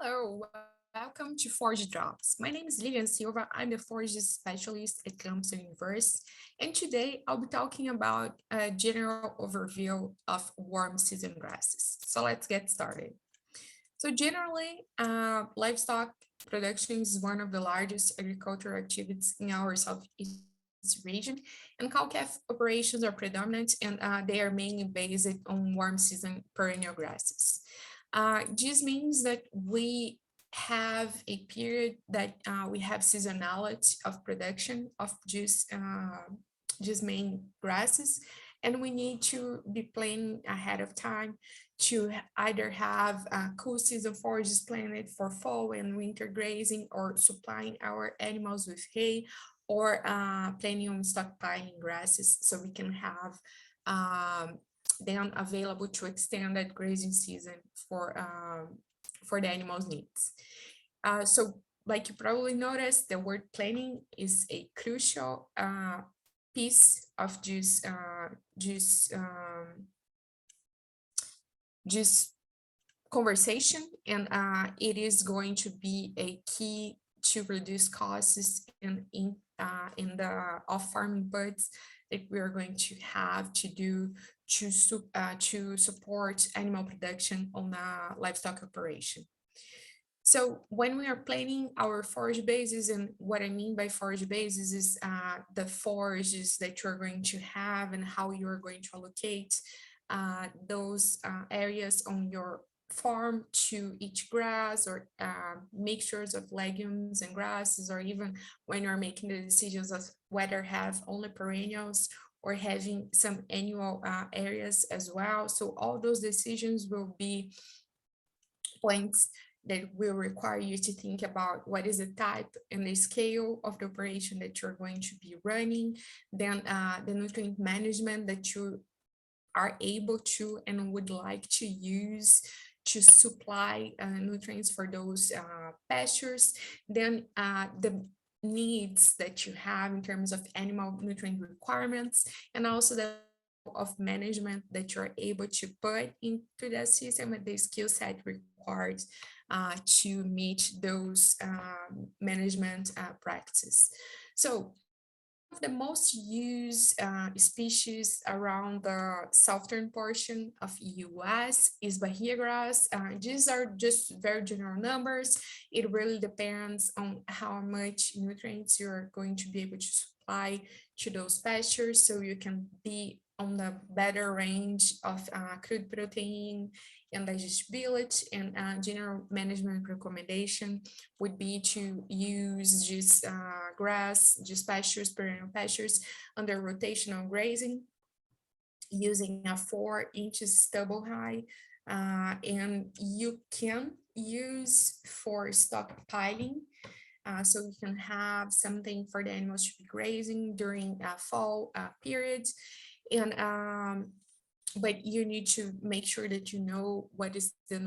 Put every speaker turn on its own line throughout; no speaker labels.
Hello, welcome to Forage Drops. My name is Lilian Silva. I'm the Forage specialist at Campus Universe, and today I'll be talking about a general overview of warm season grasses. So let's get started. So generally, livestock production is one of the largest agricultural activities in our southeast region, and cow-calf operations are predominant, and they are mainly based on warm season perennial grasses. This means that we have a period that we have seasonality of production of just main grasses, and we need to be planning ahead of time to either have cool season forages planned for fall and winter grazing, or supplying our animals with hay, or planning on stockpiling grasses so we can have them available to extend that grazing season for the animals' needs. So like you probably noticed, the word planning is a crucial piece of this conversation, and it is going to be a key to reduce costs in the off-farming buds that we are going to have to do to support animal production on a livestock operation. So when we are planning our forage bases, and what I mean by forage bases is the forages that you're going to have and how you're going to allocate those areas on your farm to each grass, or mixtures of legumes and grasses, or even when you're making the decisions of whether have only perennials or having some annual areas as well. So all those decisions will be points that will require you to think about what is the type and the scale of the operation that you're going to be running, then the nutrient management that you are able to and would like to use to supply nutrients for those pastures, then the needs that you have in terms of animal nutrient requirements, and also the of management that you're able to put into the system and the skill set required to meet those management practices. So the most used species around the southern portion of US is Bahiagrass. These are just very general numbers. It really depends on how much nutrients you're going to be able to supply to those pastures, so you can be on the better range of crude protein and digestibility. And general management recommendation would be to use just grass, just pastures, perennial pastures under rotational grazing, using a 4 inches stubble high. And you can use for stockpiling, so you can have something for the animals to be grazing during fall periods. And but you need to make sure that you know what is the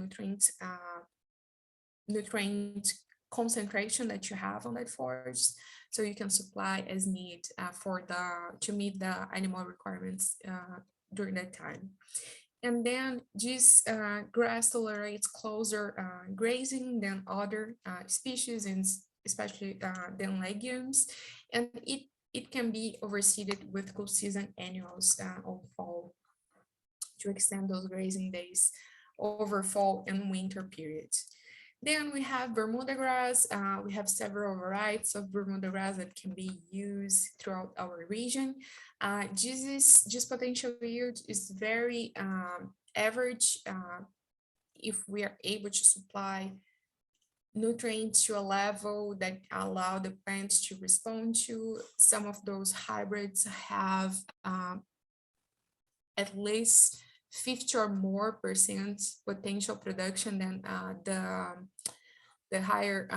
nutrient concentration that you have on that forage, so you can supply as need for the to meet the animal requirements during that time. And then this grass tolerates closer grazing than other species, and especially than legumes, and it can be overseeded with cool season annuals on fall to extend those grazing days over fall and winter periods. Then we have Bermudagrass. We have several varieties of Bermudagrass that can be used throughout our region. This potential yield is very average if we are able to supply nutrients to a level that allow the plants to respond to. Some of those hybrids have at least 50 or more percent potential production than the higher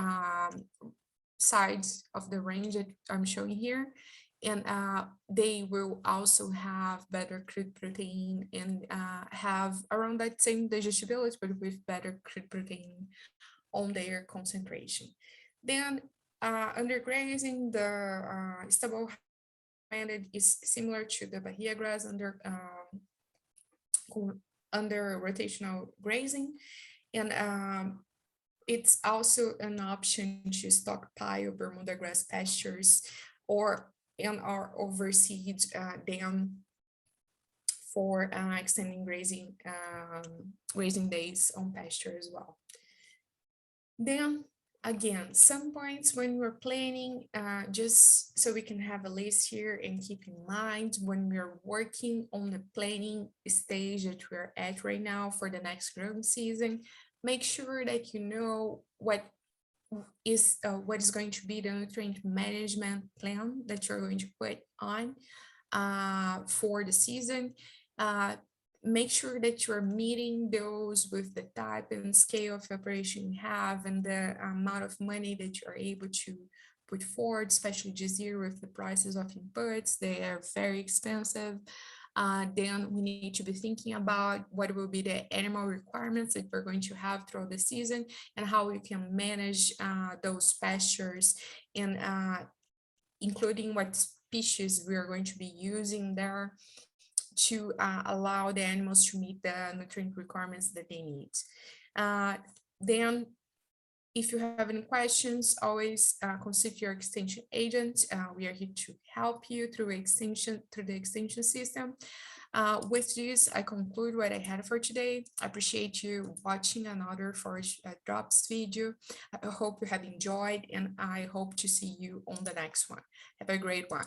sides of the range that I'm showing here. And they will also have better crude protein and have around that same digestibility, but with better crude protein on their concentration. Then undergrazing, the stubble landed is similar to the Bahia grass under rotational grazing. And it's also an option to stockpile Bermudagrass pastures or in our overseed them for extending grazing days on pasture as well. Then again, some points when we're planning, just so we can have a list here and keep in mind when we're working on the planning stage that we're at right now for the next growing season, make sure that you know what is going to be the nutrient management plan that you're going to put on for the season. Uh, Make sure that you're meeting those with the type and scale of operation you have and the amount of money that you're able to put forward, especially this year with the prices of inputs. They are very expensive. Then we need to be thinking about what will be the animal requirements that we're going to have throughout the season and how we can manage those pastures and including what species we are going to be using there to allow the animals to meet the nutrient requirements that they need. Then if you have any questions, always consider your extension agent. We are here to help you through the extension system. With this, I conclude what I had for today. I appreciate you watching another Forage Drops video. I hope you have enjoyed and I hope to see you on the next one. Have a great one.